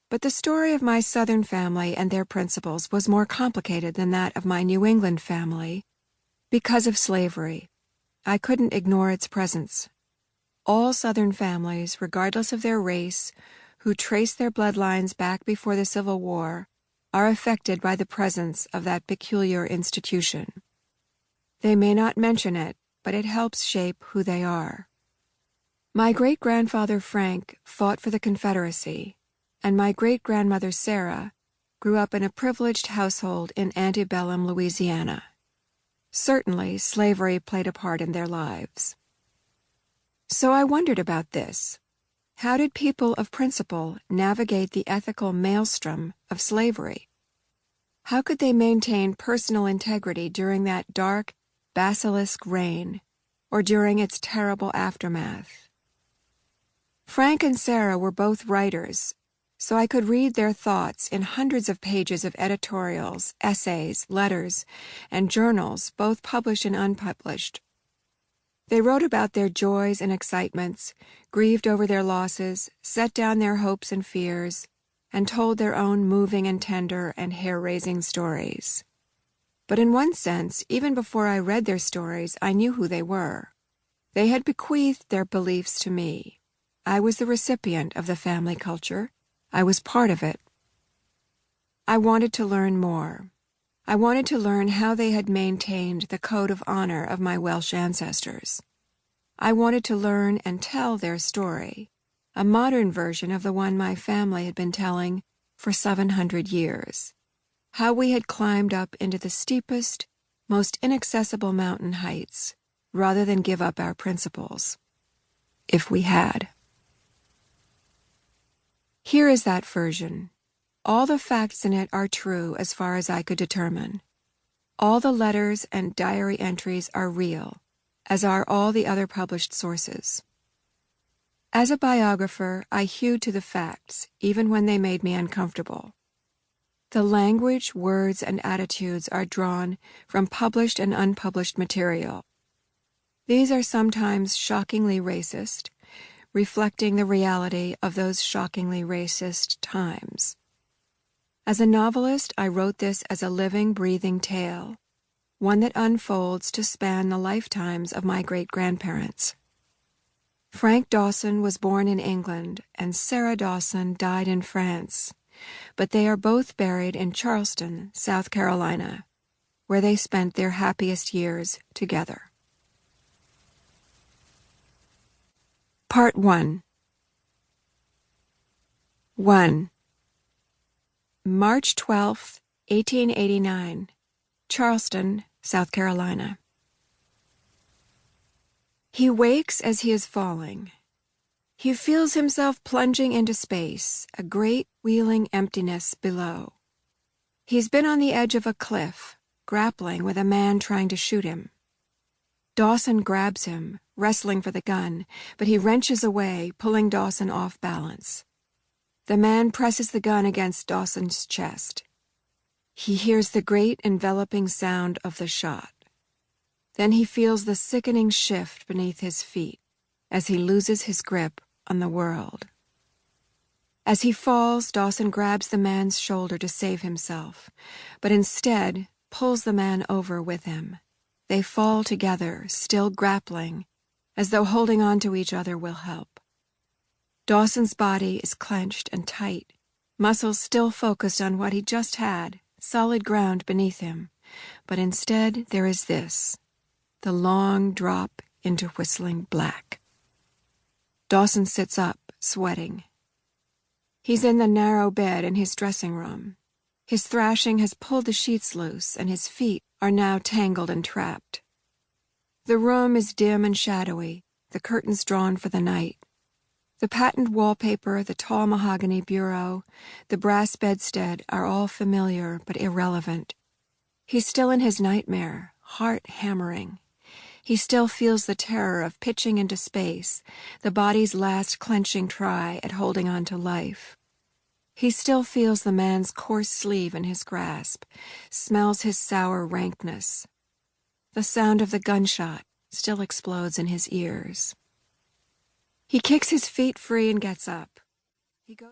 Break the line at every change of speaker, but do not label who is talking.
But the story of my Southern family and their principles was more complicated than that of my New England family because of slavery. I couldn't ignore its presence. All Southern families, regardless of their race, who trace their bloodlines back before the Civil War, are affected by the presence of that peculiar institution. They may not mention it, but it helps shape who they are. My great-grandfather Frank fought for the Confederacy, and my great-grandmother Sarah grew up in a privileged household in antebellum Louisiana. Certainly, slavery played a part in their lives. So I wondered about this. How did people of principle navigate the ethical maelstrom of slavery? How could they maintain personal integrity during that dark, basilisk reign, or during its terrible aftermath? Frank and Sarah were both writers, so I could read their thoughts in hundreds of pages of editorials, essays, letters, and journals, both published and unpublished. They wrote about their joys and excitements, grieved over their losses, set down their hopes and fears, and told their own moving and tender and hair-raising stories. But in one sense, even before I read their stories, I knew who they were. They had bequeathed their beliefs to me. I was the recipient of the family culture. I was part of it. I wanted to learn more. I wanted to learn how they had maintained the code of honor of my Welsh ancestors. I wanted to learn and tell their story, a modern version of the one my family had been telling for 700 years, how we had climbed up into the steepest, most inaccessible mountain heights rather than give up our principles, if we had. Here is that version. All the facts in it are true as far as I could determine. All the letters and diary entries are real, as are all the other published sources. As a biographer, I hewed to the facts, even when they made me uncomfortable. The language, words, and attitudes are drawn from published and unpublished material. These are sometimes shockingly racist, reflecting the reality of those shockingly racist times. As a novelist, I wrote this as a living, breathing tale, one that unfolds to span the lifetimes of my great-grandparents. Frank Dawson was born in England, and Sarah Dawson died in France, but they are both buried in Charleston, South Carolina, where they spent their happiest years together. Part 1. 1. March 12, 1889, Charleston, South Carolina. He wakes as he is falling. He feels himself plunging into space, a great wheeling emptiness below. He's been on the edge of a cliff, grappling with a man trying to shoot him. Dawson grabs him, wrestling for the gun, but he wrenches away, pulling Dawson off balance. The man presses the gun against Dawson's chest. He hears the great enveloping sound of the shot. Then he feels the sickening shift beneath his feet as he loses his grip on the world. As he falls, Dawson grabs the man's shoulder to save himself, but instead pulls the man over with him. They fall together, still grappling, as though holding on to each other will help. Dawson's body is clenched and tight, muscles still focused on what he just had, solid ground beneath him. But instead there is this, the long drop into whistling black. Dawson sits up, sweating. He's in the narrow bed in his dressing room. His thrashing has pulled the sheets loose, and his feet are now tangled and trapped. The room is dim and shadowy, the curtains drawn for the night. The patent wallpaper, the tall mahogany bureau, the brass bedstead are all familiar but irrelevant. He's still in his nightmare, heart hammering. He still feels the terror of pitching into space, the body's last clenching try at holding on to life. He still feels the man's coarse sleeve in his grasp, smells his sour rankness. The sound of the gunshot still explodes in his ears. He kicks his feet free and gets up.